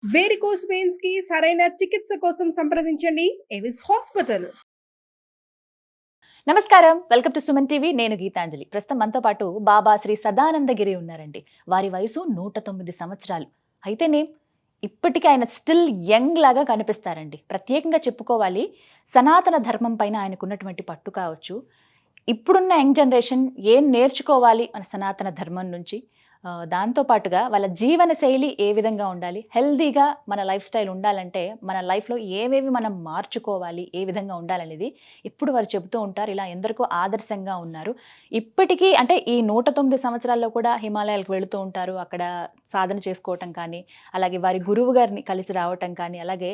Varicose veins కి సరైన చికిత్స కోసం సంప్రదించండి ఎవిస్ హాస్పిటల్. నమస్కారం, వెల్కమ్ టు సుమన్ టీవీ. నేను గీతాంజలి. ప్రస్తుతం మనతో పాటు బాబా శ్రీ సదానందగిరి ఉన్నారండి. వారి వయసు 109 సంవత్సరాలు. అయితేనే ఇప్పటికీ ఆయన స్టిల్ యంగ్ లాగా కనిపిస్తారండి. ప్రత్యేకంగా చెప్పుకోవాలి, సనాతన ధర్మం పైన ఆయనకున్నటువంటి పట్టు కావచ్చు. ఇప్పుడున్న యంగ్ జనరేషన్ ఏం నేర్చుకోవాలి మన సనాతన ధర్మం నుంచి, దాంతోపాటుగా వాళ్ళ జీవన శైలి ఏ విధంగా ఉండాలి, హెల్దీగా మన లైఫ్ స్టైల్ ఉండాలంటే మన లైఫ్లో ఏవేవి మనం మార్చుకోవాలి, ఏ విధంగా ఉండాలనేది ఇప్పుడు వారు చెబుతూ ఉంటారు. ఇలా ఎందరికో ఆదర్శంగా ఉన్నారు. ఇప్పటికీ అంటే ఈ 109 సంవత్సరాల్లో కూడా హిమాలయాలకు వెళుతూ ఉంటారు. అక్కడ సాధన చేసుకోవటం కానీ, అలాగే వారి గురువు గారిని కలిసి రావటం కానీ, అలాగే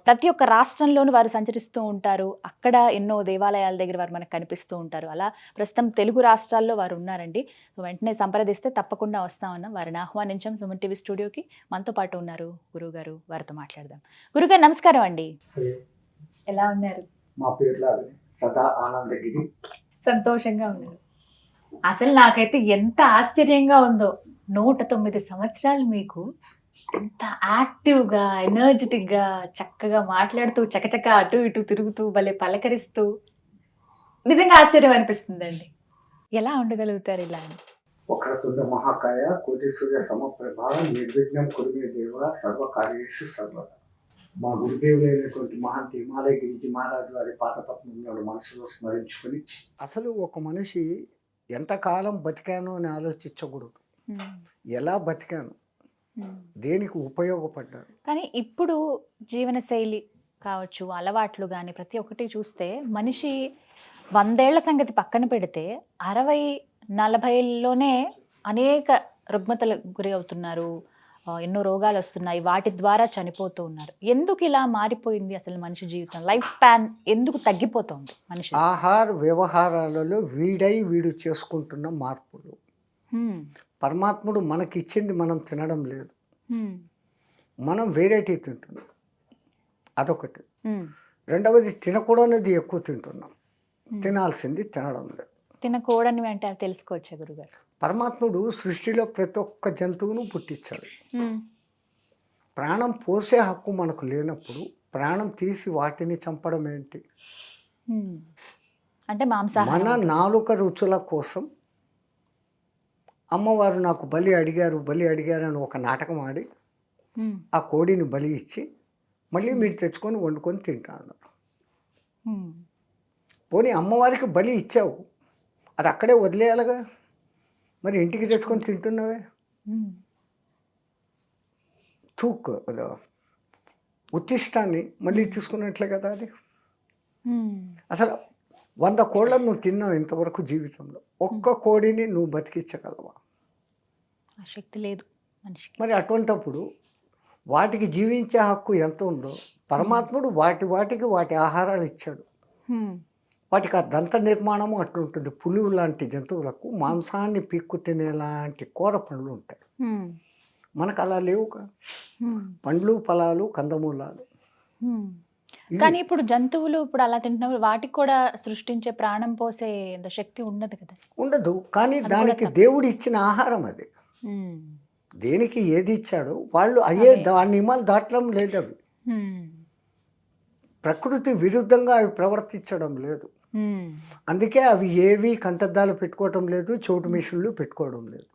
ప్రతి ఒక్క రాష్ట్రంలోనూ వారు సంచరిస్తూ ఉంటారు. అక్కడ ఎన్నో దేవాలయాల దగ్గర వారు మనకు కనిపిస్తూ ఉంటారు. అలా ప్రస్తుతం తెలుగు రాష్ట్రాల్లో వారు ఉన్నారండి. వెంటనే సంప్రదిస్తే తప్పకుండా వస్తామన్నాం. వారిని ఆహ్వానించాం సుమన్ టీవీ స్టూడియోకి. మనతో పాటు ఉన్నారు గురువుగారు. వారితో మాట్లాడదాం. గురుగారు నమస్కారం అండి. ఎలా ఉన్నారు? మా పేర్ల సదా ఆనందగిరి. సంతోషంగా ఉన్నారు. అసలు నాకైతే ఎంత ఆశ్చర్యంగా ఉందో, 109 సంవత్సరాలు మీకు ఎంత యాక్టివ్గా, ఎనర్జెటిక్గా, చక్కగా మాట్లాడుతూ, చకచక అటు ఇటు తిరుగుతూ, భలే పలకరిస్తూ, నిజంగా ఆశ్చర్యం అనిపిస్తుందండి. ఎలా ఉండగలుగుతారు ఇలా అని? వక్రతుండ మహాకాయ కోటి సూర్య సమప్రభ నిర్విఘ్నం కురుమే దేవ సర్వకార్యేషు సర్వదా. మా గురుదేవులైనటువంటి మహంతి హిమాలయ గిరిజీ మహారాజు వారి పాతపత్నంలో మనసులో స్మరించుకొని, అసలు ఒక మనిషి ఎంతకాలం బతికాను అని ఆలోచించకూడదు. ఎలా బతికాను, దేనికి ఉపయోగపడ్డారు. కానీ ఇప్పుడు జీవనశైలి కావచ్చు, అలవాట్లు కానీ ప్రతి ఒక్కటి చూస్తే మనిషి 100 ఏళ్ల సంగతి పక్కన పెడితే 60-40లోనే అనేక రుగ్మతలకు గురి అవుతున్నారు. ఎన్నో రోగాలు వస్తున్నాయి, వాటి ద్వారా చనిపోతూ ఉన్నారు. ఎందుకు ఇలా మారిపోయింది అసలు మనిషి జీవితం? లైఫ్ స్పాన్ ఎందుకు తగ్గిపోతుంది మనిషి? ఆహార వ్యవహారాలలో వీడు చేసుకుంటున్న మార్పులు. పరమాత్ముడు మనకిచ్చింది మనం తినడం లేదు, మనం వేరేటి తింటున్నాం. అదొకటి. రెండవది, తినకూడనిది ఎక్కువ తింటున్నాం, తినాల్సింది తినడం లేదు. తినకూడని అంటే తెలుసుకోవచ్చా గురుగారు? పరమాత్ముడు సృష్టిలో ప్రతి ఒక్క జంతువును పుట్టించాడు. ప్రాణం పోసే హక్కు మనకు లేనప్పుడు ప్రాణం తీసి వాటిని చంపడం ఏంటి? అంటే మాంసాహారం. మన నాలుక రుచుల కోసం అమ్మవారు నాకు బలి అడిగారు అని ఒక నాటకం ఆడి ఆ కోడిని బలి ఇచ్చి మళ్ళీ మీరు తెచ్చుకొని వండుకొని తింటాను. పోనీ అమ్మవారికి బలి ఇచ్చావు, అది అక్కడే వదిలేయాలిగా, మరి ఇంటికి తెచ్చుకొని తింటున్నావే. తూక్ ఉత్తిష్టాన్ని మళ్ళీ తీసుకున్నట్లే కదా అది. అసలు 100 కోళ్ళను నువ్వు తిన్నావు ఇంతవరకు జీవితంలో, ఒక్క కోడిని నువ్వు బతికించగలవా? శక్తి లేదు మనిషికి. మరి అటువంటప్పుడు వాటికి జీవించే హక్కు ఎంత ఉందో పరమాత్ముడు వాటికి వాటి ఆహారాలు ఇచ్చాడు. వాటికి ఆ దంత నిర్మాణము అట్లుంటుంది. పులులు లాంటి జంతువులకు మాంసాన్ని పీక్కు తినేలాంటి కూర పండ్లు ఉంటాయి. మనకు అలా లేవుగా. పండ్లు, ఫలాలు, కందమూలాలు. కానీ ఇప్పుడు జంతువులు ఇప్పుడు అలా తింటున్నప్పుడు వాటికి కూడా సృష్టించే ప్రాణం పోసే శక్తి ఉండదు కదా. ఉండదు, కానీ దానికి దేవుడు ఇచ్చిన ఆహారం అది. దేనికి ఏది ఇచ్చాడో వాళ్ళు అయ్యే దాని నియమాలు దాటడం లేదు. అవి ప్రకృతి విరుద్ధంగా అవి ప్రవర్తించడం లేదు. అందుకే అవి ఏవి కంటద్దాలు పెట్టుకోవటం లేదు, చోటు మిషన్లు పెట్టుకోవడం లేదు.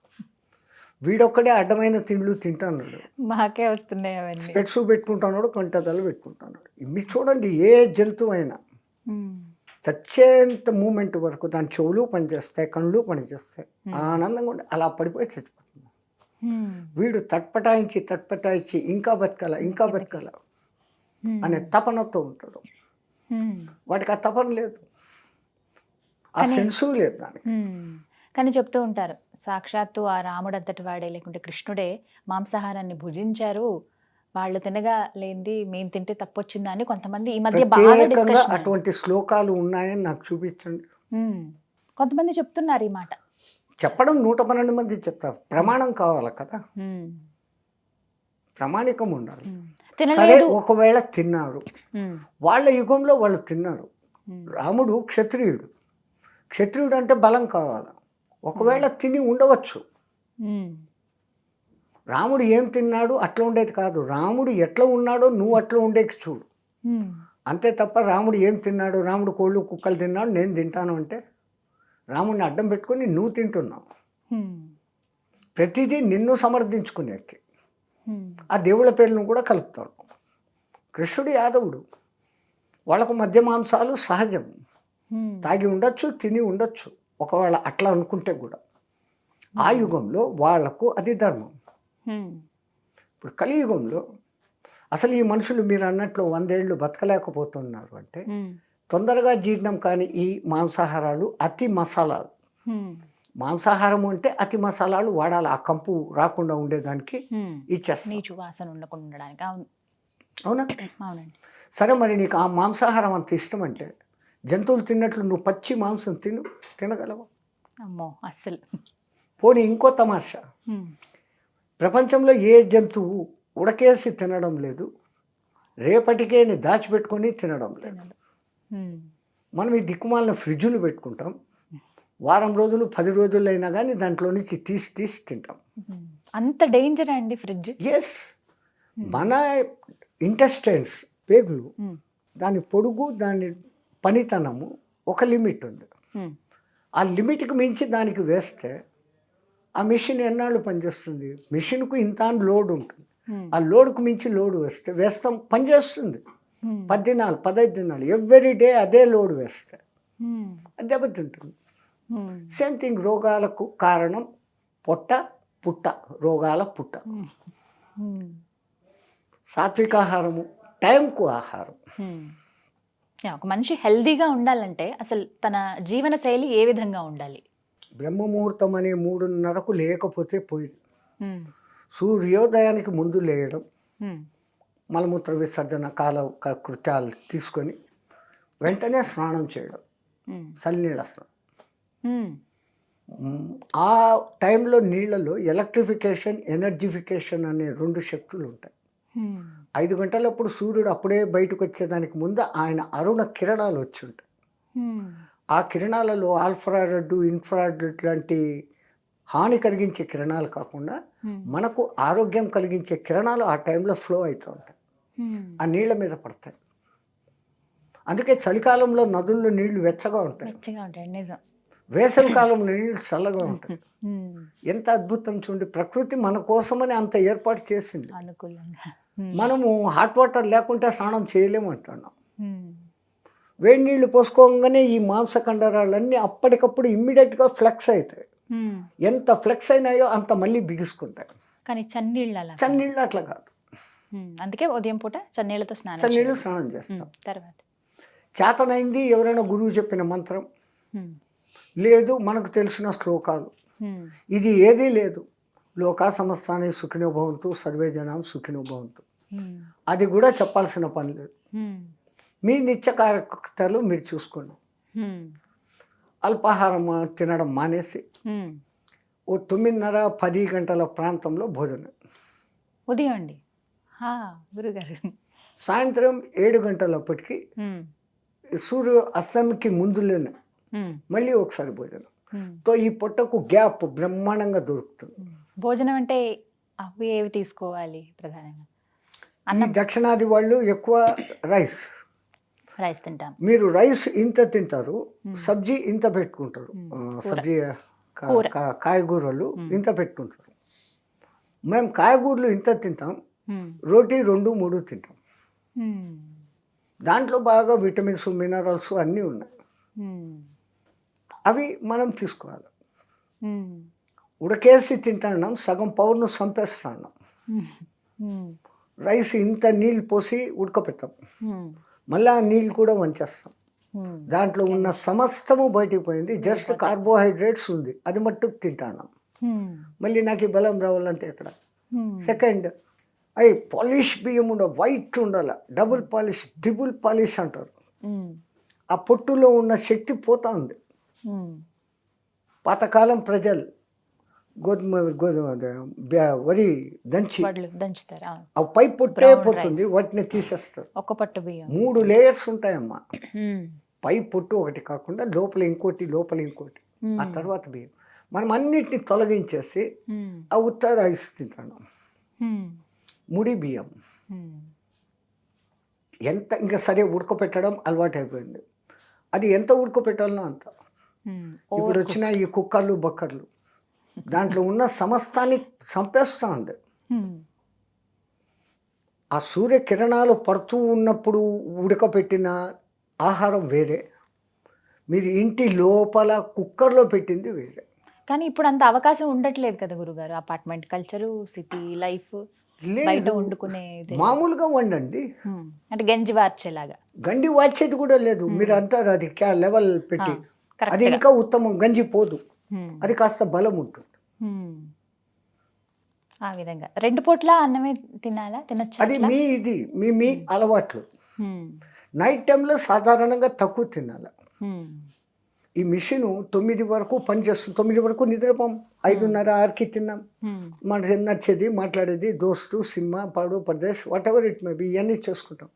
వీడొక్కడే అడ్డమైన తిండ్లు తింటున్నాడు, మాకే వస్తున్నాయి అవన్నీ. స్పెట్స్ పెట్టుకుంటున్నాడు, కంటద్దాలు పెట్టుకుంటున్నాడు. ఇవి చూడండి, ఏ జంతువు అయినా చచ్చేంత మూమెంట్ వరకు దాని చెవులు పనిచేస్తాయి, కళ్ళు పనిచేస్తాయి, ఆనందంగా ఉండి అలా పడిపోయి చచ్చిపోతుంది. వీడు తట్పటాయించి ఇంకా బతకాల అనే తపనతో ఉంటాడు. వాటికి ఆ తపన లేదు, ఆ సెన్సు లేదు దానికి. కానీ చెప్తూ ఉంటారు, సాక్షాత్తు ఆ రాముడు అంతటి వాడే లేకుంటే కృష్ణుడే మాంసాహారాన్ని భుజించారు, వాళ్ళు తినగా లేనిది మేము తింటే తప్పొచ్చిందా అని కొంతమంది ఈ మధ్య బాగా అటువంటి శ్లోకాలు ఉన్నాయని నాకు చూపించండి. కొంతమంది చెప్తున్నారు ఈ మాట. చెప్పడం 112 మంది చెప్తారు. ప్రమాణం కావాలి కదా, ప్రామాణికం ఉండాలి. సరే, ఒకవేళ తిన్నారు, వాళ్ళ యుగంలో వాళ్ళు తిన్నారు. రాముడు క్షత్రియుడు అంటే బలం కావాలి. ఒకవేళ తిని ఉండవచ్చు, రాముడు ఏం తిన్నాడు అట్లా ఉండేది కాదు, రాముడు ఎట్లా ఉన్నాడో నువ్వు అట్లా ఉండేది చూడు. అంతే తప్ప రాముడు ఏం తిన్నాడు, రాముడు కోళ్ళు కుక్కలు తిన్నాడు నేను తింటాను అంటే రాముడిని అడ్డం పెట్టుకొని నువ్వు తింటున్నావు. ప్రతిదీ నిన్ను సమర్థించుకునేకి ఆ దేవుళ్ళ పేర్లను కూడా కలుపుతాడు. కృష్ణుడు యాదవుడు, వాళ్ళకు మద్య మాంసాలు సహజం, తాగి ఉండొచ్చు తిని ఉండొచ్చు ఒకవేళ అట్లా అనుకుంటే కూడా. ఆ యుగంలో వాళ్లకు అది ధర్మం. ఇప్పుడు కలియుగంలో అసలు ఈ మనుషులు మీరు అన్నట్లు 100 ఏళ్ళు బతకలేకపోతున్నారు అంటే తొందరగా జీర్ణం కాని ఈ మాంసాహారాలు, అతి మసాలాలు. మాంసాహారం అంటే అతి మసాలాలు వాడాలి, ఆ కంపు రాకుండా ఉండేదానికి ఇచ్చేస్తాను, నీచు వాసన ఉండకుండా ఉండడానికి. అవును, అవునా? అవునండి. సరే, మరి నీకు ఆ మాంసాహారం అంత ఇష్టం అంటే జంతువులు తిన్నట్లు నువ్వు పచ్చి మాంసం తినగలవా? అమ్మో అస్సలు. పోనీ ఇంకో తమాషా, ప్రపంచంలో ఏ జంతువు ఉడకేసి తినడం లేదు, రేపటికే దాచిపెట్టుకొని తినడం లేదు. మనం ఈ దిక్కుమాలిన ఫ్రిడ్జులు పెట్టుకుంటాం, వారం రోజులు 10 రోజులు అయినా కానీ దాంట్లో నుంచి తీసి తింటాం. అంత డేంజర్ అండి ఫ్రిడ్జ్? ఎస్, మన ఇంటెస్టైన్స్, పేగులు, దాని పొడుగు, దాని పనితనము ఒక లిమిట్ ఉంది. ఆ లిమిట్కి మించి దానికి వేస్తే ఆ మిషన్ ఎన్నాళ్ళు పనిచేస్తుంది? మిషన్కు ఇంత లోడ్ ఉంటుంది, ఆ లోడ్కు మించి లోడ్ వేస్తాం పనిచేస్తుంది 10 దినాలు 15 దినాలు, ఎవ్రీ డే అదే లోడ్ వేస్తే అది దెబ్బతింటుంది. సేమ్ థింగ్, రోగాలకు కారణం పుట్ట, రోగాల పుట్ట. సాత్వికాహారము, టైంకు ఆహారం. ఒక మనిషి హెల్దీగా ఉండాలంటే అసలు తన జీవన శైలి ఏ విధంగా ఉండాలి? బ్రహ్మముహూర్తం అనే 3:30కు లేకపోతే పోయింది. సూర్యోదయానికి ముందు లేయడం, మలమూత్ర విసర్జన కృత్యాలు తీసుకొని వెంటనే స్నానం చేయడం, చల్లనీళ్ళ స్నానం. ఆ టైంలో నీళ్ళలో ఎలక్ట్రిఫికేషన్, ఎనర్జిఫికేషన్ అనే 2 శక్తులు ఉంటాయి. 5 గంటలప్పుడు సూర్యుడు అప్పుడే బయటకు వచ్చేదానికి ముందు ఆయన అరుణ కిరణాలు వచ్చి ఉంటాయి. ఆ కిరణాలలో ఆల్ఫ్రారెడ్, ఇన్ఫ్రారెడ్ లాంటి హాని కలిగించే కిరణాలు కాకుండా మనకు ఆరోగ్యం కలిగించే కిరణాలు ఆ టైంలో ఫ్లో అవుతూ ఉంటాయి, ఆ నీళ్ళ మీద పడతాయి. అందుకే చలికాలంలో నదుల్లో నీళ్లు వెచ్చగా ఉంటాయి, నిజం. వేసవి కాలంలో నీళ్ళు చల్లగా ఉంటాయి. ఎంత అద్భుతం చూడండి, ప్రకృతి మన కోసమని అంత ఏర్పాటు చేసింది. అనుకూలంగా మనము హాట్ వాటర్ లేకుంటే స్నానం చేయలేము అంటున్నాం. వేడి నీళ్లు పోసుకోగానే ఈ మాంసకండరాలన్నీ అప్పటికప్పుడు ఇమ్మీడియట్గా ఫ్లెక్స్ అవుతాయి. ఎంత ఫ్లెక్స్ అయినాయో అంత మళ్ళీ బిగుసుకుంటాయి. కానీ చన్నీళ్ళు అట్లా కాదు. అందుకే ఉదయం పూట చన్నీళ్ళతో స్నానం చేస్తాం. తర్వాత చేతనైంది ఎవరైనా గురువు చెప్పిన మంత్రం లేదు, మనకు తెలిసిన శ్లోకాలు, ఇది ఏదీ లేదు. లోకా సమస్తాని సుఖినో భవంతు, సర్వే జనం సుఖినో భవంతు, అది కూడా చెప్పాల్సిన పని లేదు. మీ నిత్య కార్యకర్తలు మీరు చూసుకోండి. అల్పాహారం తినడం మానేసి ఓ 9:30-10 గంటల ప్రాంతంలో భోజనం. ఉదయం అండి గురుగారు. సాయంత్రం 7 గంటలప్పటికి సూర్య అస్తమికి ముందులోనే మళ్ళీ ఒకసారి భోజనం. తో ఈ పొట్టకు గ్యాప్ బ్రహ్మాండంగా దొరుకుతుంది. భోజనం అంటే అవి ఏవి తీసుకోవాలి ప్రధానంగా? ఈ దక్షిణాది వాళ్ళు ఎక్కువ రైస్ తింటాం. మీరు రైస్ ఇంత తింటారు, సబ్జీ ఇంత పెట్టుకుంటారు, సబ్జీ కాయగూరలు ఇంత పెట్టుకుంటారు. మేము కాయగూరలు ఇంత తింటాం, రోటీ 2-3 తింటాం. దాంట్లో బాగా విటమిన్స్, మినరల్స్ అన్నీ ఉన్నాయి, అవి మనం తీసుకోవాలి. ఉడకేసి తింటున్నాం, సగం పవర్ను చంపేస్తున్నాం. రైస్ ఇంత నీళ్ళు పోసి ఉడకపెట్టాం, మళ్ళీ ఆ నీళ్ళు కూడా వంచేస్తాం. దాంట్లో ఉన్న సమస్తము బయటికి పోయింది, జస్ట్ కార్బోహైడ్రేట్స్ ఉంది, అది మట్టుకు తింటున్నాం. మళ్ళీ నాకు ఈ బలం రావాలంటే ఎక్కడ? సెకండ్, అవి పాలిష్ బియ్యం వైట్ ఉండాలి, డబుల్ పాలిష్, ట్రిపుల్ పాలిష్ అంటారు. ఆ పొట్టులో ఉన్న శక్తి పోతా ఉంది. పాతకాలం ప్రజలు వరి దంచుతారు, అవి పై పొట్టే పోతుంది, వాటిని తీసేస్తారు. 1 పట్టు బియ్యం 3 లేయర్స్ ఉంటాయమ్మా. పై పొట్టు ఒకటి కాకుండా లోపల ఇంకోటి, లోపల ఇంకోటి, ఆ తర్వాత బియ్యం. మనం అన్నిటిని తొలగించేసి ఆ ఉత్త రైస్ తింటాను, ముడి బియ్యం ఎంత ఇంకా సరే ఉడకపెట్టడం అలవాటు అయిపోయింది. అది ఎంత ఉడకపెట్టాలనో అంత. ఇప్పుడు వచ్చిన ఈ కుక్కర్లు బక్కర్లు దాంట్లో ఉన్న సమస్తాన్ని చంపేస్తూ ఉంది. ఆ సూర్యకిరణాలు పడుతూ ఉన్నప్పుడు ఉడకపెట్టిన ఆహారం వేరే, మీరు ఇంటి లోపల కుక్కర్లో పెట్టింది వేరే. కానీ ఇప్పుడు అంత అవకాశం ఉండట్లేదు కదా గురుగారు. అపార్ట్మెంట్ కల్చరు, సిటీ లైఫ్, బయట లేదు, వండుకునేది మామూలుగా వండండి. అంటే గంజి వార్చేలాగా. గండి వాచేది కూడా లేదు. మీరు అంటారు అది లెవెల్ పెట్టి, అది ఇంకా ఉత్తమం. గంజి పోదు, అది కాస్త బలం ఉంటుంది. ఆ విధంగా 2 పూట్ల అన్నమే తినాలా, తినొచ్చు? అది ఇది మీ అలవాట్లు. నైట్ టైంలో సాధారణంగా తక్కువ తినాలి. ఈ మిషన్ 9 వరకు పనిచేస్తుంది. 9 వరకు నిద్రపోం, 5:30, 6కి తిన్నాం. మనకి నచ్చేది మాట్లాడేది, దోస్తు, సినిమా, పాడు, Pardes, what ever it may be, ఇవన్నీ చేసుకుంటాం.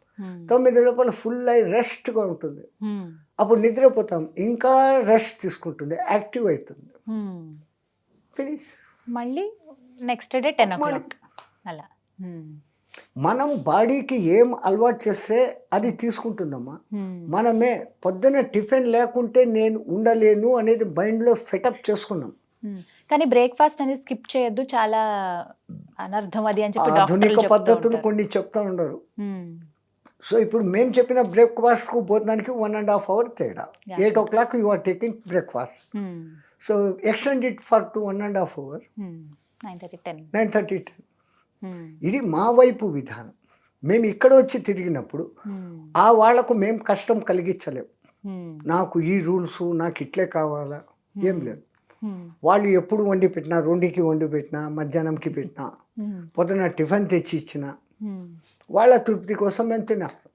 9 లోపల ఫుల్ అయి రెస్ట్గా ఉంటుంది. అప్పుడు నిద్రపోతాం, ఇంకా రెస్ట్ తీసుకుంటుంది, యాక్టివ్ అవుతుంది. ఫినిష్. మళ్ళీ నెక్స్ట్ డే 10 o'clock అలా. మనం బాడీకి ఏం అలవాటు చేస్తే అది తీసుకుంటుందమ్మా. మనమే పొద్దున టిఫిన్ లేకుంటే నేను ఉండలేను అనేది మైండ్లో ఫెటప్ చేసుకున్నాం. కానీ బ్రేక్ఫాస్ట్ అనేది స్కిప్ చేయొద్దు, చాలా అనర్థం అది అని చెప్పి ఆధునిక పద్ధతులు కొన్ని చెప్తా ఉండరు. సో ఇప్పుడు మేము చెప్పిన బ్రేక్ఫాస్ట్కు భోజనానికి 1.5 hour తేడా. 8 o'clock you are taking breakfast. So extend it for to 1.5 hour, 9:30, 10. ఇది మా వైపు విధానం. మేము ఇక్కడ వచ్చి తిరిగినప్పుడు ఆ వాళ్లకు మేము కష్టం కలిగించలేము. నాకు ఈ రూల్స్, నాకు ఇట్లే కావాలా, ఏం లేదు. వాళ్ళు ఎప్పుడు వండి పెట్టినా, 2కి వండి పెట్టినా, మధ్యాహ్నంకి పెట్టినా, పొద్దున టిఫిన్ తెచ్చి ఇచ్చినా వాళ్ళ తృప్తి కోసం మేము తినేస్తాం.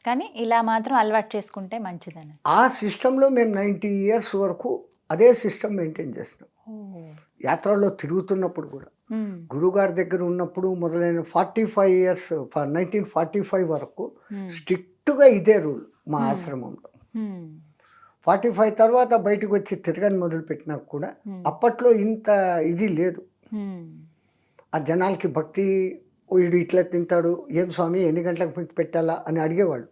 కానీ ఇలా మాత్రం అలవాటు చేసుకుంటే మంచిదని ఆ సిస్టంలో మేము 90 years వరకు అదే సిస్టమ్ మెయింటైన్ చేస్తున్నాం. యాత్రల్లో తిరుగుతున్నప్పుడు కూడా, గురుగారి దగ్గర ఉన్నప్పుడు మొదలైన 45 years, 1945 వరకు స్ట్రిక్ట్గా ఇదే రూల్ మా ఆశ్రమంలో. 45 తర్వాత బయటకు వచ్చి తిరగని మొదలుపెట్టినా కూడా అప్పట్లో ఇంత ఇది లేదు. ఆ జనాలకి భక్తి, వీడు ఇట్లా తింటాడు, ఏం స్వామి ఎన్ని గంటలకు మీకు పెట్టాలా అని అడిగేవాళ్ళు.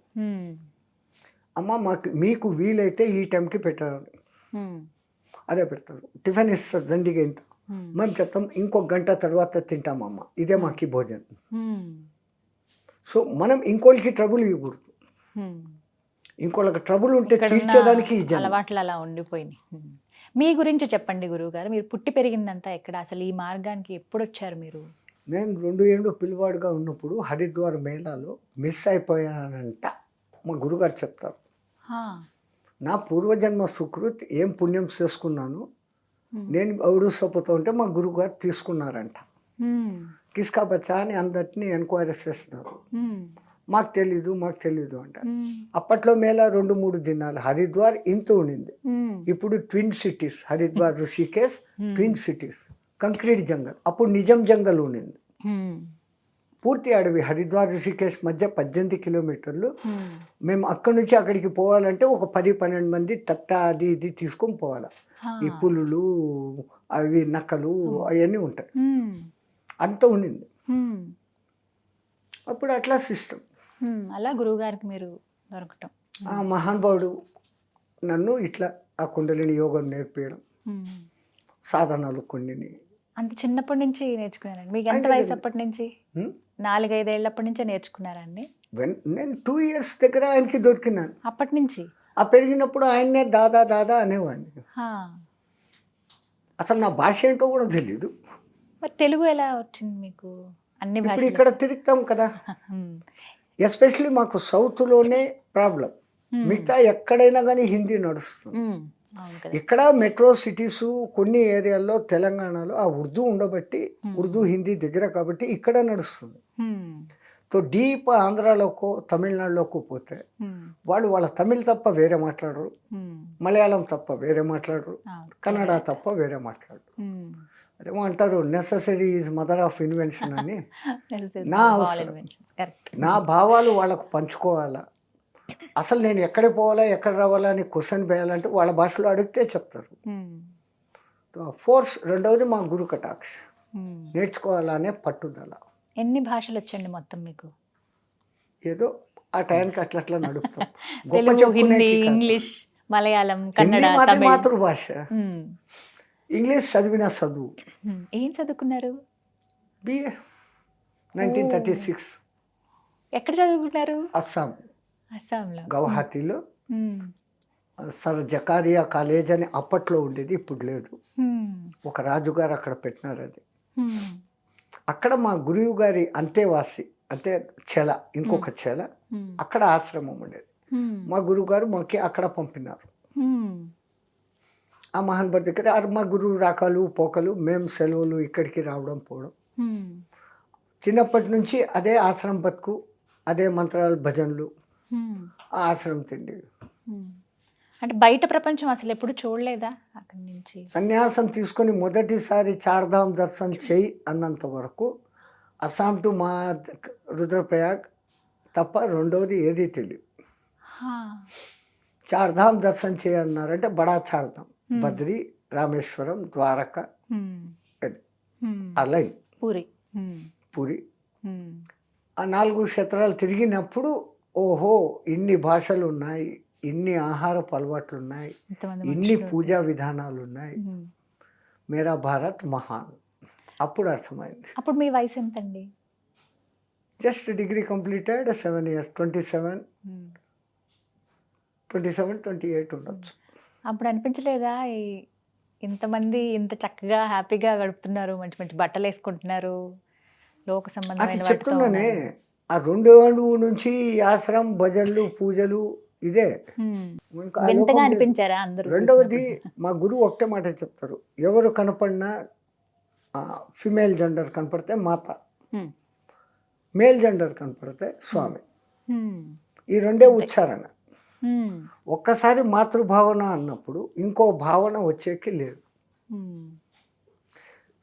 అమ్మ మీకు వీలైతే ఈ టైంకి పెట్టాలని, అదే పెడతారు. టిఫిన్ ఇస్తారు దండిగా ఇంత, మేము చెప్తాం ఇంకొక గంట తర్వాత తింటామమ్మ, ఇదే మాకు భోజనం. సో మనం ఇంకోళ్ళకి ట్రబుల్ ఇవ్వకూడదు. ఇంకోళ్ళకి ట్రబుల్ ఉంటే తీర్చేదానికి అలవాట్లు అలా ఉండిపోయినాయి. మీ గురించి చెప్పండి గురువుగారు. మీరు పుట్టి పెరిగిందంతా ఎక్కడ, అసలు ఈ మార్గానికి ఎప్పుడు వచ్చారు మీరు? నేను 2 ఏళ్ళు పిల్లవాడుగా ఉన్నప్పుడు హరిద్వార్ మేళాలో మిస్ అయిపోయానంట మా గురుగారు చెప్తారు. నా పూర్వజన్మ సుకృత్ ఏం పుణ్యం చేసుకున్నాను నేను అవుడుసపోతూ ఉంటే మా గురుగారు తీసుకున్నారంట. కిస్కా బచ్చా అని అందరినీ ఎంక్వైరీ చేస్తున్నారు. మాకు తెలీదు అంట. అప్పట్లో మేళ 2-3 దినాలు. హరిద్వార్ ఇంత ఉండింది. ఇప్పుడు twin cities, Haridwar, Rishikesh twin cities, concrete jungle. అప్పుడు నిజం జంగల్ ఉండింది, పూర్తి అడవి. హరిద్వార్ ఋషికేశ్ మధ్య 18 kilometers. మేము అక్కడి నుంచి అక్కడికి పోవాలంటే ఒక 10-12 మంది తట్ట అది ఇది తీసుకొని పోవాలి. ఈ పులులు, అవి నక్కలు, అవన్నీ ఉంటాయి. అంత ఉండింది అప్పుడు. అట్లా సిస్టమ్. అలా గురువుగారికి మీరు దొరకటం. ఆ మహానుభావుడు నన్ను ఇట్లా ఆ కుండలిని యోగం నేర్పించడం, సాధనాలు కొన్ని. అంత చిన్నప్పటి నుంచి నేర్చుకున్నారండి? మీకు ఎంత వయసు అప్పటి నుంచి? 4-5 ఏళ్ళప్పటి నుంచే నేర్చుకున్నారండి? నేను 2 years దగ్గర ఆయనకి దొరికినాను. అప్పటి నుంచి ఆ పెరిగినప్పుడు ఆయన్నే దాదా అనేవాడిని. అసలు నా భాష ఏంటో కూడా తెలీదు. మరి తెలుగు ఎలా వచ్చింది మీకు? అన్ని ఇప్పుడు ఇక్కడ తిరుగుతాం కదా, ఎస్పెషలీ మాకు సౌత్లోనే ప్రాబ్లం. మిగతా ఎక్కడైనా కానీ హిందీ నడుస్తుంది. ఇక్కడ మెట్రో సిటీస్ కొన్ని ఏరియాల్లో తెలంగాణలో ఆ ఉర్దూ ఉండబట్టి, ఉర్దూ హిందీ దగ్గర కాబట్టి ఇక్కడ నడుస్తుంది. తో డీప్ ఆంధ్రాలోకో తమిళనాడులోకో పోతే వాళ్ళు వాళ్ళ తమిళ్ తప్ప వేరే మాట్లాడరు, మలయాళం తప్ప వేరే మాట్లాడరు, కన్నడ తప్ప వేరే మాట్లాడరు. అదేమో అంటారు necessary is mother of invention అని. నా అవసరం, నా భావాలు వాళ్ళకు పంచుకోవాలా. అసలు నేను ఎక్కడికి పోవాలా, ఎక్కడ రావాలా అని క్వశ్చన్ వేయాలంటే వాళ్ళ భాషలో అడిగితే చెప్తారు. ఫోర్స్, రెండవది మా గురు కటాక్ష, మ్మ్. నేర్చుకోవాలనే పట్టుదల. ఎన్ని భాషలు వచ్చండి మొత్తం మీకు? ఏదో ఆ టైంకి అట్లా అట్లా నడుపుతాం. గొప్ప తెలుగు, చెప్పుకునేకి హిందీ, కాదు. ఇంగ్లీష్, మలయాళం, హిందీ కన్నడ, మాది తమిళ్. మాతృభాష. మ్మ్. ఇంగ్లీష్ చదివిన చదువు. మ్మ్. ఏం చదువుకున్నారు? బిఏ 1936 ఎక్కడ చదువుకున్నారు? అస్సాం అస్సాంలో. గౌహతిలో మ్మ్. సర్ జకారియా కాలేజ్ అని అప్పట్లో ఉండేది, ఇప్పుడు లేదు. మ్మ్. ఒక రాజుగారు అక్కడ పెట్టినారు అది. మ్మ్. అక్కడ మా గురువు గారి అంతేవాసి, అంటే చెల, ఇంకొక చెల, మ్మ్. అక్కడ ఆశ్రమం ఉండేది. మ్మ్. మా గురువుగారు మాకి అక్కడ పంపినారు. మ్మ్. ఆ మహానుభావు దగ్గర మా గురువు రాకలు పోకలు, మేము సెలవులు ఇక్కడికి రావడం పోవడం. మ్మ్. చిన్నప్పటి నుంచి అదే ఆశ్రమం బతుకు, అదే మంత్రాలు భజనలు, మ్మ్. ఆ ఆశ్రమం తిండి. మ్మ్. అంటే బయట ప్రపంచం అసలు ఎప్పుడు చూడలేదా అక్కడి నుంచి? సన్యాసం తీసుకొని మొదటిసారి చార్ధామ్ దర్శనం చేయి అన్నంత వరకు అస్సాం టు మా రుద్రప్రయాగ్ తప్ప రెండవది ఏది తెలియదు. హా. చార్ధామ్ దర్శనం చేయన్నారంటే బడా చార్ధామ్, Hmm. బద్రి, రామేశ్వరం, ద్వారక, మ్మ్. అది. మ్మ్. ఆ లైన్ పూరి. మ్మ్. పూరి, మ్మ్. ఆ 4 క్షేత్రాలు తిరిగినప్పుడు ఓహో ఇన్ని భాషలు ఉన్నాయి, ఇన్ని ఆహారపు అలవాట్లు ఉన్నాయి, ఇంతమంది ఇన్ని మనుషులు. పూజా విధానాలు ఉన్నాయి, మ్మ్. మేరా భారత్ మహాన్. అప్పుడు అర్థమైంది. అప్పుడు మీ వయసు ఎంతండి? జస్ట్ డిగ్రీ కంప్లీటెడ్ 7 years, 27, మ్మ్. 28 ఉండొచ్చు. అప్పుడు అనిపించలేదా ఇంతమంది ఇంత చక్కగా హ్యాపీగా గడుపుతున్నారు, మంచి మంచి బట్టలు వేసుకుంటున్నారు, లోక అది సంబంధమైన వాటితో చెప్తున్నానే, ఉన్నారు? ఆ 2 ఏళ్ళు నుంచి ఈ ఆశ్రమం భజనలు పూజలు ఇదే. మ్మ్. ఇంకా ఆ వింతగా లోకం లేదు. అనిపించారా అందరూ రెండవది చూసినప్పుడు? మా గురువు ఒకటే మాట చెప్తారు, ఎవరు కనపడినా ఫిమేల్ జెండర్ కనపడితే మాత, మ్మ్. మేల్ జెండర్ కనపడితే స్వామి. మ్మ్. ఈ రెండే ఉచ్చారణ. మ్మ్. ఒక్కసారి మాతృభావన అన్నప్పుడు ఇంకో భావన వచ్చేకి లేదు. మ్మ్.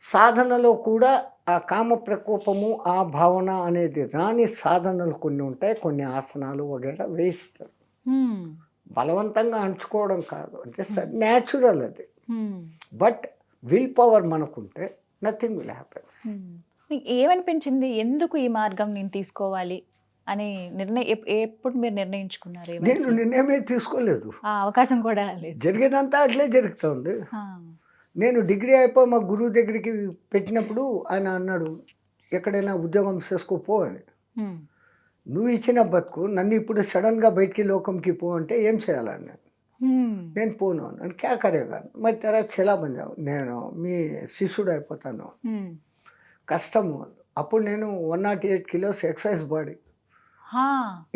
సాధనలో కూడా ఆ కామ ప్రకోపము, ఆ భావన అనేది రాని సాధనలు కొన్ని ఉంటాయి, కొన్ని ఆసనాలు వగైరా వేయిస్తారు. మ్మ్. బలవంతంగా అంచుకోవడం కాదు, అంటే న్యాచురల్ అది. మ్మ్. బట్ విల్ పవర్ మనకుంటే నథింగ్ విల్ హ్యాపెన్. మ్మ్. మీకు ఏమనిపించింది, ఎందుకు ఈ మార్గం నేను తీసుకోవాలి అని ఎప్పుడు మీరు నిర్ణయించుకున్నారు? ఏ నేను వయసులో? నిర్ణయమే తీసుకోలేదు, ఆ అవకాశం కూడా లేదు. జరిగేదంతా అట్లే జరుగుతుంది. ఆ. నేను డిగ్రీ అయిపోయి మా గురువు దగ్గరికి పెట్టినప్పుడు ఆయన అన్నాడు, ఎక్కడైనా ఉద్యోగం చేసుకోపో అని. మ్మ్. నువ్వు ఇచ్చిన బతుకు నన్ను ఇప్పుడు సడన్గా బయటికి లోకంకి పో అంటే ఏం చేయాలని మ్మ్. నేను పోను అన్నాను. క్యా కరేగా మరి తెరా చెలా బంజావు, నేను మీ శిష్యుడు అయిపోతాను, మ్మ్. కష్టము. అప్పుడు నేను 108 kilos ఎక్సైజ్ బాడీ, హా.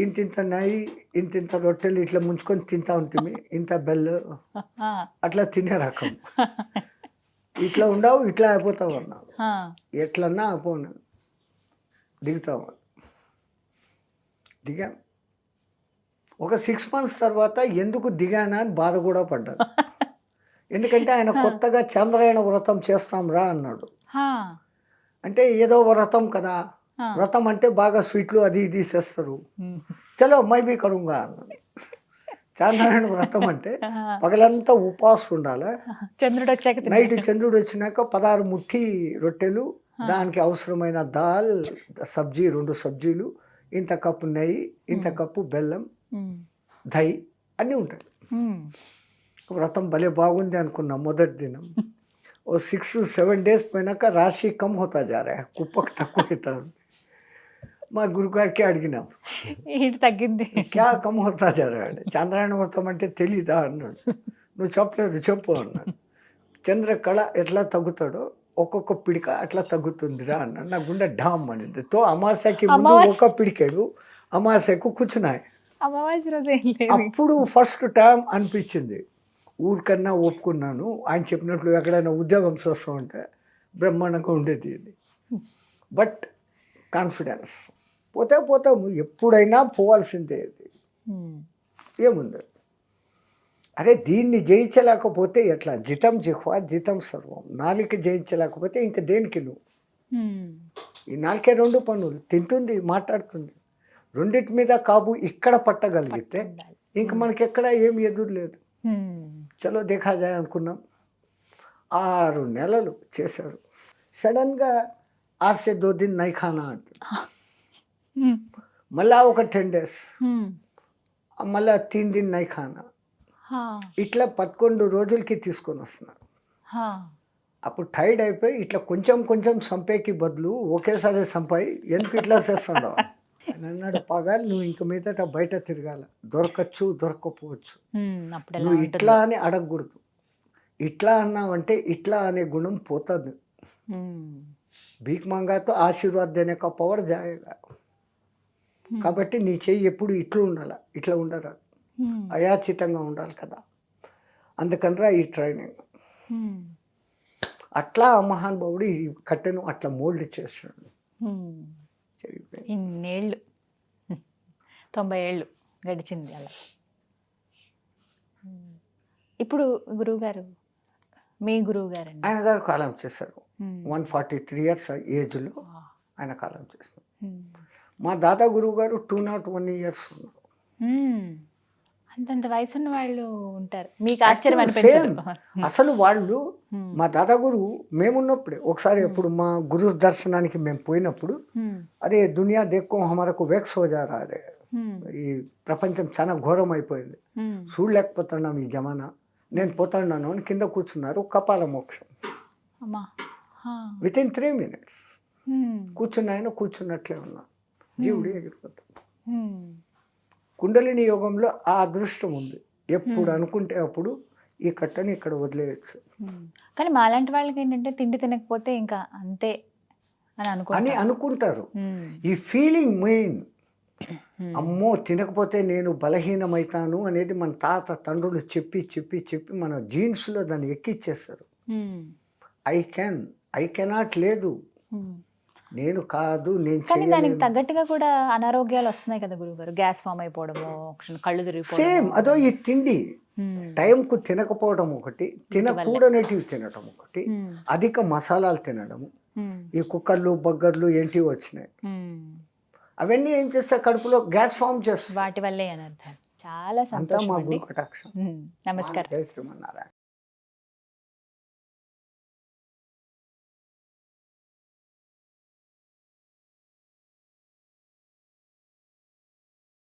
ఇంత నెయ్యి, ఇంత రొట్టెలు ఇట్లా ముంచుకొని తింటా ఉంటుంది, ఇంత బెల్లు హా. అట్లా తినే రకం. ఇట్లా ఉండవు, ఇట్లా అయిపోతావు అన్నావు. హా. ఎట్లన్నా పోను, దిగుతావు. దిగాం. ఒక 6 months తర్వాత ఎందుకు దిగానా అని బాధ కూడా పడ్డాను. ఎందుకంటే ఆయన కొత్తగా చంద్రాయణ వ్రతం చేస్తాం రా అన్నాడు. హా. అంటే ఏదో వ్రతం కదా, హా. వ్రతం అంటే బాగా స్వీట్లు అది ఇది చేస్తారు, మ్మ్. చలో మై బీ కరుంగా అన్నాడు. చంద్రాయణ వ్రతం అంటే పగలంతా ఉపవాసం ఉండాలి, చంద్రుడు వచ్చాక తిన్నాడు. నైట్ చంద్రుడు వచ్చినాక 16 ముఠి రొట్టెలు, దానికి అవసరమైన దాల్, సబ్జీ, 2 సబ్జీలు, ఇంత కప్పు నెయ్యి, ఇంత కప్పు బెల్లం, మ్మ్. దహి అన్నీ ఉంటాయి. మ్మ్. వ్రతం భలే బాగుంది అనుకున్నా మొదటి దినం. ఓ 6-7 days పోయినాక రాశి కమ్ హోతా జా రా, కుప్పకు తక్కువ అవుతుంది. మా గురుగారికి అడిగినాం, ఏంటి తగ్గింది? క్యా కమ్ హోతా జా రా అంటే, చంద్రాయణ వ్రతం అంటే తెలీదా అన్నాడు. నువ్వు చెప్పలేదు చెప్పు అన్నాడు. చంద్రకళ ఎట్లా తగ్గుతాడో ఒక్కొక్క పిడిక అట్లా తగ్గుతుందిరా అన్నాడు. నా గుండె డామ్ అనింది. తో అమావాస్యకి ముందు ఒక పిడికెడు, అమావాస్యకు కూర్చున్నాయి. అమావాస్య రోజు ఏం లేదు. అప్పుడు ఫస్ట్ టైం అనిపించింది, ఊరికన్నా ఒప్పుకున్నాను, ఆయన చెప్పినట్లు ఎక్కడైనా ఉద్యోగం చేస్తూ ఉంటే బ్రహ్మాండంగా ఉండేది ఇది. బట్ కాన్ఫిడెన్స్, పోతే పోతాము, ఎప్పుడైనా పోవాల్సిందే. ఇది మ్మ్. ఏముంది, అరే దీన్ని జయించలేకపోతే ఎట్లా, జితం జిహ్వా జితం సర్వం, నాలుక జయించలేకపోతే ఇంక దేనికి నువ్వు. మ్మ్. ఈ నాలుకే 2 పనులు, తింటుంది మాట్లాడుతుంది, రెండిటి మీద కాబు ఇక్కడ పట్టగలిగితే ఇంక మనకి ఎక్కడ ఏం ఎదురు లేదు. మ్మ్. చలో దేఖా జాయ్ అనుకున్నాం. 6 నెలలు చేశారు. సడన్గా ఆర్సే 2 दिन नहीं खाना అంటారు. హ్మ్. మళ్ళా ఒక 10 days హ్మ్. మళ్ళా 3 दिन नहीं खाना. హా. ఇట్లా 11 రోజులకి తీసుకొని వస్తున్నారు. హా. అప్పుడు టైర్డ్ అయిపోయి ఇట్లా కొంచెం కొంచెం సంపేకి బదులు ఒకేసారి సంపాయి ఎందుకు ఇట్లా చేస్తుండవు అని అన్నాడు. పగాలు నువ్వు ఇంక మీదట బయట తిరగాల, దొరకచ్చు దొరకపోవచ్చు, హ్మ్. అప్పుడు ఎలా నువ్వు ఉంటుంది? ఇట్లా అని అడగకూడదు. ఇట్లా అన్నావంటే ఇట్లా అనే గుణం పోతుంది. హ్మ్. భీక్ మాంగాతో ఆశీర్వాద్ దేనే కా పవర్ జాయేగా. హ్మ్. కాబట్టి నీ చెయ్యి ఎప్పుడు ఇట్లా ఉండాలి, ఇట్లా ఉండరాదు, హ్మ్. అయాచితంగా ఉండాలి కదా. అందుకనరా ఈ ట్రైనింగ్. హ్మ్. అట్లా ఆ మహానుభావుడు ఈ కట్టెను అట్లా మోల్డ్ చేస్తున్నాడు. హ్మ్. జరిగిపోయింది. ఇన్నేళ్ళు 90 ఏళ్ళు గడిచింది అలా. హ్మ్. ఇప్పుడు గురువుగారు, మీ గురువుగారండి. ఆయన గారు కాలం చేశారు. 143 years ఏజ్లో ఆయన కాలం చేశారు. మా దాదా గురువు గారు 201 years ఉన్నారు. అంతంత వయసున్న వాళ్ళు ఉంటారు. మీకు Actually ఆశ్చర్యం అనిపించదు. same. అసలు వాళ్ళు మా దాదా గురువు మేమున్నప్పుడే ఒకసారి ఎప్పుడు మా గురు దర్శనానికి మేము పోయినప్పుడు, అరే దునియా దేక్కో హమారకు వెక్స్ హో జా రా రే, ఈ ప్రపంచం చాలా ఘోరం అయిపోయింది, చూడలేకపోతున్నాం ఈ జమానా, నేను పోతున్నాను అని కింద కూర్చున్నారు. కపాల మోక్షం అమ్మా. విత్ ఇన్ 3 minutes కూర్చున్నాయన కూర్చున్నట్లే ఉన్నాను. జీవుడు ఎగిరిపోతాడు. కుండలిని యోగంలో ఆ అదృష్టం ఉంది. ఎప్పుడు అనుకుంటే అప్పుడు ఈ కట్టని ఇక్కడ వదిలేయచ్చు కానీ మాలాంటి వాళ్ళకి ఏంటంటే తిండి తినకపోతే ఇంకా అంతే అని అనుకుంటారు. ఈ ఫీలింగ్ మెయిన్. అమ్మో తినకపోతే నేను బలహీనమవుతాను అనేది మన తాత తండ్రులు చెప్పి చెప్పి చెప్పి మన జీన్స్లో దాన్ని ఎక్కిచ్చేస్తారు. ఐ కెనాట్ లేదు, నేను కాదు, నేను కానీ దానికి చేయలేను. తగ్గట్టుగా కూడా అనారోగ్యాలు వస్తున్నాయి కదా గురుగారు. గ్యాస్ ఫామ్ అయిపోవడము, కళ్ళు తిరిగిపోవడము. సేమ్ అదో ఈ తిండి టైంకు తినకపోవడం ఒకటి, తినకూడనటివి తినడం ఒకటి, అధిక మసాలాలు తినడము, ఈ కుక్కర్లు బగ్గర్లు ఏంటివి వచ్చినాయి, అవన్నీ ఏం చేస్తే కడుపులో గ్యాస్ ఫామ్ చేస్తుంది. వాటి వల్లే అనర్థం. చాలా అంతా సంతోషం మా అండి. గురు కటాక్షం. నమస్కారం. జై శ్రీమన్నారాయణ.